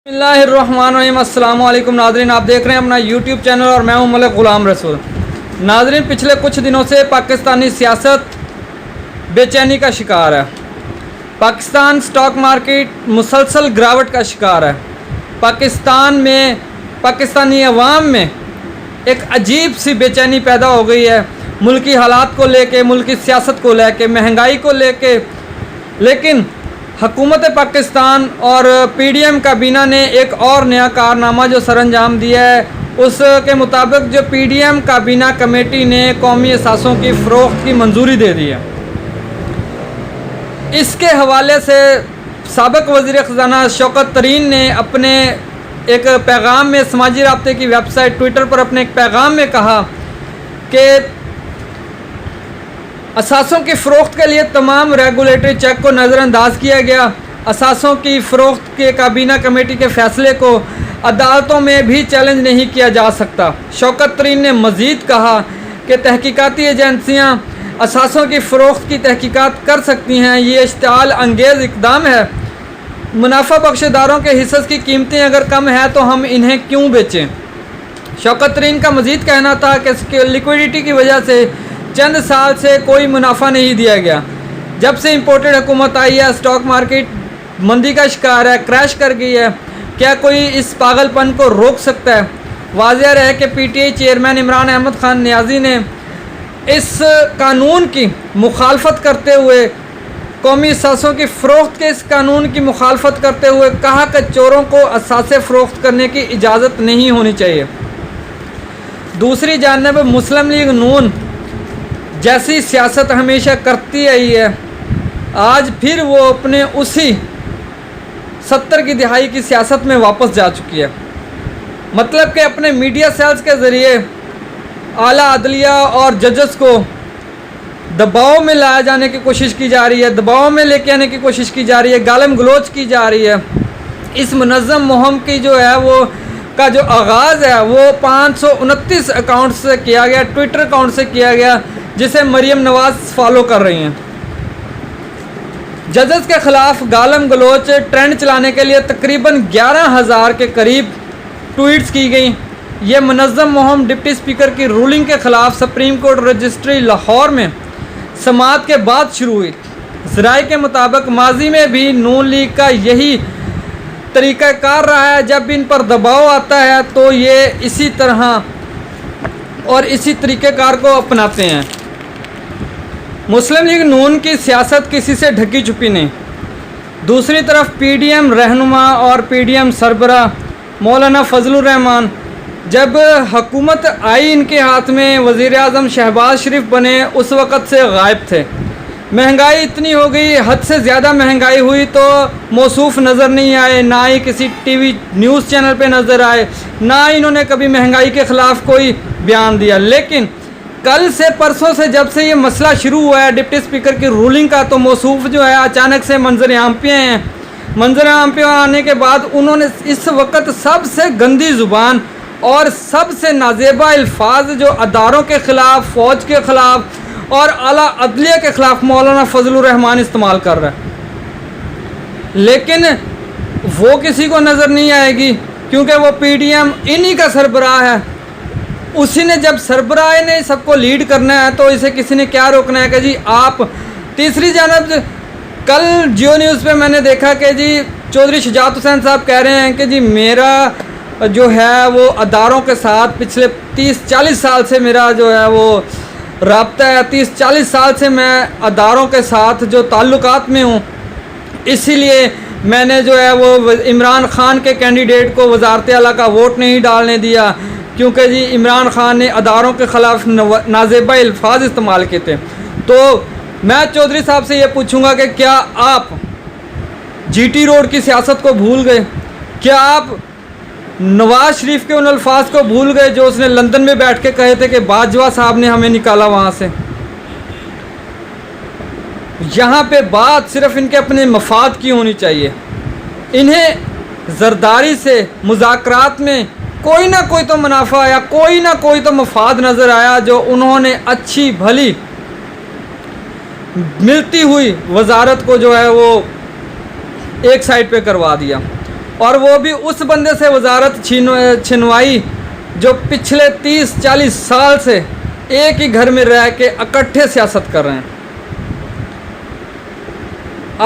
बिस्मिल्लाहिर्रहमानिर्रहीम। अस्सलाम वालेकुम नाज़रीन, आप देख रहे हैं अपना यूट्यूब चैनल और मैं हूं मलिक ग़ुलाम रसूल। नाज़रीन, पिछले कुछ दिनों से पाकिस्तानी सियासत बेचैनी का शिकार है। पाकिस्तान स्टॉक मार्केट मुसलसल गिरावट का शिकार है। पाकिस्तान में पाकिस्तानी अवाम में एक अजीब सी बेचैनी पैदा हो गई है मुल्की हालात को लेके, मुल्की सियासत को लेके, महंगाई को लेके। लेकिन हुकूमत पाकिस्तान और पीडीएम काबीना ने एक और नया कारनामा जो सरअंजाम दिया है, उसके मुताबिक जो पीडीएम काबीना कमेटी ने कौमी असासों की फ़रोख्त की मंजूरी दे दी है। इसके हवाले से साबिक़ वज़ीर ख़ज़ाना शौकत तरीन ने अपने एक पैगाम में समाजी राब्ते की वेबसाइट ट्विटर पर अपने एक पैगाम में कहा कि असासों की फ़रोख्त के लिए तमाम रेगुलेटरी चेक को नज़रअंदाज किया गया। असासों की फ़रोख्त के काबीना कमेटी के फ़ैसले को अदालतों में भी चैलेंज नहीं किया जा सकता। शौकत तरीन ने मज़ीद कहा कि तहकीकाती एजेंसियाँ असासों की फ़रोख्त की तहकीकात कर सकती हैं। ये इश्तिआल अंगेज़ इक़दाम है। मुनाफा बख्शदारों के हिस्से की कीमतें अगर कम है तो हम इन्हें क्यों बेचें। शौकत तरीन का मज़ीद कहना था कि लिक्विडिटी की वजह से चंद साल से कोई मुनाफा नहीं दिया गया। जब से इम्पोर्टेड हुकूमत आई है, स्टॉक मार्केट मंदी का शिकार है, क्रैश कर गई है। क्या कोई इस पागलपन को रोक सकता है? वाज़ेह है कि पीटीआई चेयरमैन इमरान अहमद खान नियाज़ी ने इस कानून की मुखालफत करते हुए, कौमी असासों की फ़रोख्त के इस कानून की मुखालफत करते हुए कहा कि चोरों को असासे फ़रोख्त करने की इजाज़त नहीं होनी चाहिए। दूसरी जानब मुस्लिम लीग नून जैसी सियासत हमेशा करती आई है, आज फिर वो अपने उसी 70 की दिहाई की सियासत में वापस जा चुकी है। मतलब कि अपने मीडिया सेल्स के ज़रिए आला अदलिया और जजेस को दबाव में लाया जाने की कोशिश की जा रही है, दबाव में लेके आने की कोशिश की जा रही है, गालम गलोच की जा रही है। इस मुनज़्ज़म मुहिम की जो है वो का जो आगाज़ है वो 529 अकाउंट से किया गया, ट्विटर अकाउंट से किया गया, जिसे मरियम नवाज़ फॉलो कर रही हैं। जजेस के ख़िलाफ़ गालम गलोच ट्रेंड चलाने के लिए तकरीबन 11,000 के करीब ट्वीट्स की गई। ये मुनज़्ज़म मुहिम डिप्टी स्पीकर की रूलिंग के ख़िलाफ़ सुप्रीम कोर्ट रजिस्ट्री लाहौर में समाअत के बाद शुरू हुई। ज़राए के मुताबिक माजी में भी नून लीग का यही तरीक़ाकार रहा है। जब इन पर दबाव आता है तो ये इसी तरह और इसी तरीक़ेकार को अपनाते हैं। मुस्लिम लीग नून की सियासत किसी से ढकी छुपी नहीं। दूसरी तरफ पीडीएम रहनुमा और पीडीएम सरबरा मौलाना फजलुर रहमान जब हुकूमत आई इनके हाथ में, वज़ीर आज़म शहबाज शरीफ बने, उस वक़्त से गायब थे। महंगाई इतनी हो गई, हद से ज़्यादा महंगाई हुई तो मौसूफ़ नज़र नहीं आए, ना ही किसी टीवी न्यूज़ चैनल पे नज़र आए, ना इन्होंने कभी महंगाई के ख़िलाफ़ कोई बयान दिया। लेकिन कल से परसों से जब से ये मसला शुरू हुआ है डिप्टी स्पीकर की रूलिंग का, तो मौसूफ़ जो है अचानक से मंजर आम पे हैं। मंजर आम पे आने के बाद उन्होंने इस वक्त सबसे गंदी ज़ुबान और सबसे नाजेबा अल्फाज जो अदारों के ख़िलाफ़, फ़ौज के ख़िलाफ़ और आला अदलिया के ख़िलाफ़ मौलाना फजलुर रहमान इस्तेमाल कर रहा है। लेकिन वो किसी को नज़र नहीं आएगी क्योंकि वो पीडीएम इन्हीं का सरबराह है। उसी ने जब सरबराह ने सबको लीड करना है तो इसे किसी ने क्या रोकना है कि जी आप। तीसरी जानब कल जियो न्यूज़ पे मैंने देखा कि जी चौधरी शुजात हुसैन साहब कह रहे हैं कि जी मेरा जो है वो अदारों के साथ पिछले 30-40 साल से मेरा जो है वो राब्ता है, 30-40 साल से मैं अदारों के साथ जो ताल्लुकात में हूँ, इसीलिए मैंने जो है वो इमरान ख़ान के कैंडिडेट को वज़ारत आला का वोट नहीं डालने दिया क्योंकि जी इमरान ख़ान ने अदारों के ख़िलाफ़ नाजेबा अल्फाज इस्तेमाल किए थे। तो मैं चौधरी साहब से ये पूछूंगा कि क्या आप जीटी रोड की सियासत को भूल गए? क्या आप नवाज़ शरीफ के उन अल्फाज को भूल गए जो उसने लंदन में बैठ के कहे थे कि बाजवा साहब ने हमें निकाला वहाँ से? यहाँ पे बात सिर्फ इनके अपने मफाद की होनी चाहिए। इन्हें ज़रदारी से मुज़ाकरात में कोई ना कोई तो मुनाफा या कोई ना कोई तो मफाद नज़र आया जो उन्होंने अच्छी भली मिलती हुई वजारत को जो है वो एक साइड पे करवा दिया। اور وہ بھی اس بندے سے وزارت چھنوائی جو پچھلے 30-40 سال سے ایک ہی گھر میں رہ کے اکٹھے سیاست کر رہے ہیں۔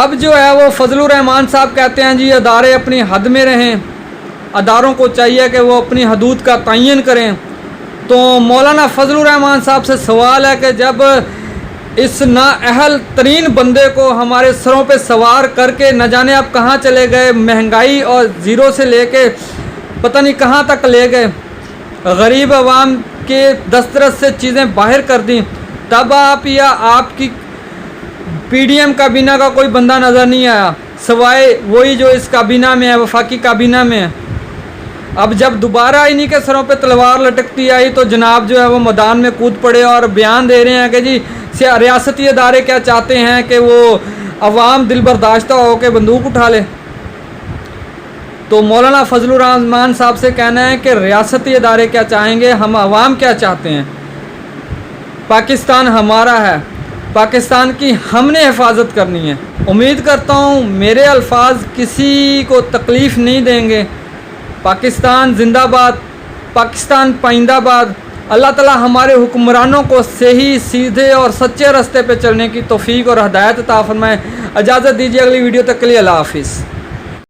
اب جو ہے وہ فضل الرحمان صاحب کہتے ہیں جی ادارے اپنی حد میں رہیں، اداروں کو چاہیے کہ وہ اپنی حدود کا تعین کریں۔ تو مولانا فضل الرحمان صاحب سے سوال ہے کہ جب اس نااہل ترین بندے کو ہمارے سروں پہ سوار کر کے نہ جانے آپ کہاں چلے گئے، مہنگائی اور زیرو سے لے کے پتہ نہیں کہاں تک لے گئے، غریب عوام کے دسترس سے چیزیں باہر کر دیں، تب آپ یا آپ کی پی ڈی ایم کابینہ کا کوئی بندہ نظر نہیں آیا سوائے وہی جو اس کابینہ میں ہے، وفاقی کابینہ میں ہے۔ اب جب دوبارہ انہی کے سروں پہ تلوار لٹکتی آئی تو جناب جو ہے وہ میدان میں کود پڑے اور بیان دے رہے ہیں کہ جی ریاستی ادارے کیا چاہتے ہیں کہ وہ عوام دل برداشتہ ہو کے بندوق اٹھا لے۔ تو مولانا فضل الرحمان صاحب سے کہنا ہے کہ ریاستی ادارے کیا چاہیں گے، ہم عوام کیا چاہتے ہیں۔ پاکستان ہمارا ہے، پاکستان کی ہم نے حفاظت کرنی ہے۔ امید کرتا ہوں میرے الفاظ کسی کو تکلیف نہیں دیں گے۔ پاکستان زندہ باد، پاکستان پائندہ باد۔ اللہ تعالی ہمارے حکمرانوں کو صحیح، سیدھے اور سچے راستے پہ چلنے کی توفیق اور ہدایت عطا فرمائے۔ اجازت دیجیے اگلی ویڈیو تک کے لیے اللہ حافظ۔